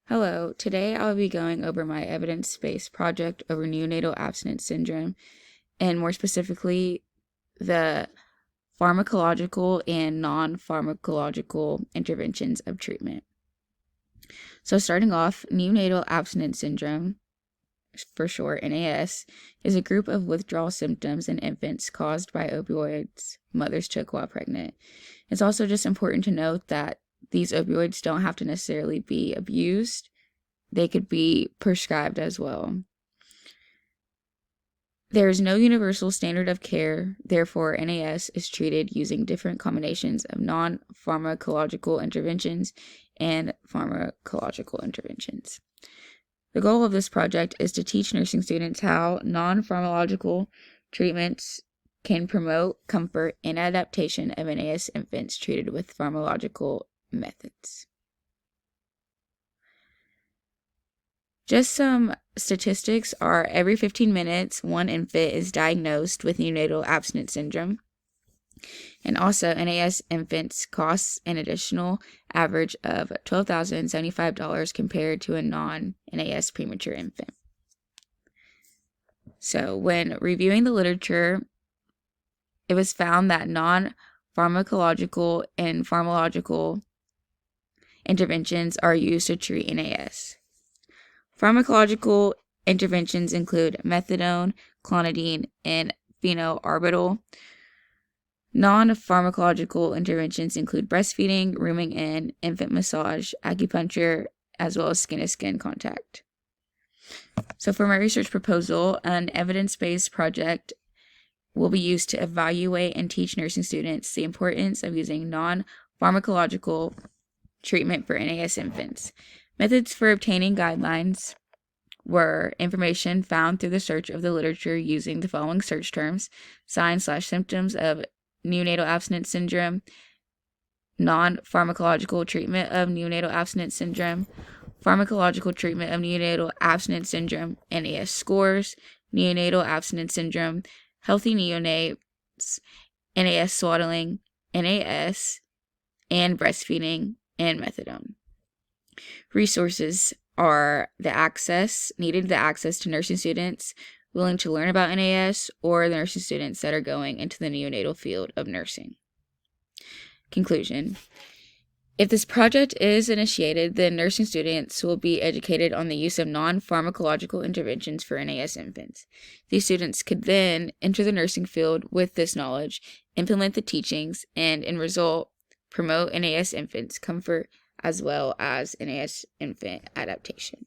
Hello, today I'll be going over my evidence-based project over neonatal abstinence syndrome, and more specifically, the pharmacological and non-pharmacological interventions of treatment. So starting off, neonatal abstinence syndrome, for short, NAS, is a group of withdrawal symptoms in infants caused by opioids mothers took while pregnant. It's also just important to note that these opioids don't have to necessarily be abused. They could be prescribed as well. There is no universal standard of care, therefore, NAS is treated using different combinations of non pharmacological interventions and pharmacological interventions. The goal of this project is to teach nursing students how non pharmacological treatments can promote comfort and adaptation of NAS infants treated with pharmacological methods. Just some statistics are every 15 minutes, one infant is diagnosed with neonatal abstinence syndrome. And also, NAS infants cost an additional average of $12,075 compared to a non-NAS premature infant. So when reviewing the literature, it was found that non-pharmacological and pharmacological interventions are used to treat NAS. Pharmacological interventions include methadone, clonidine, and phenobarbital. Non-pharmacological interventions include breastfeeding, rooming in, infant massage, acupuncture, as well as skin-to-skin contact. So for my research proposal, an evidence-based project will be used to evaluate and teach nursing students the importance of using non-pharmacological treatment for NAS infants. Methods for obtaining guidelines were information found through the search of the literature using the following search terms: signs/symptoms of neonatal abstinence syndrome, non-pharmacological treatment of neonatal abstinence syndrome, pharmacological treatment of neonatal abstinence syndrome, NAS scores, neonatal abstinence syndrome, healthy neonates, NAS swaddling, NAS, and breastfeeding, and methadone. Resources are the access to nursing students willing to learn about NAS or the nursing students that are going into the neonatal field of nursing. Conclusion. If this project is initiated, then nursing students will be educated on the use of non-pharmacological interventions for NAS infants. These students could then enter the nursing field with this knowledge, implement the teachings, and in result, promote NAS infants' comfort as well as NAS infant adaptation.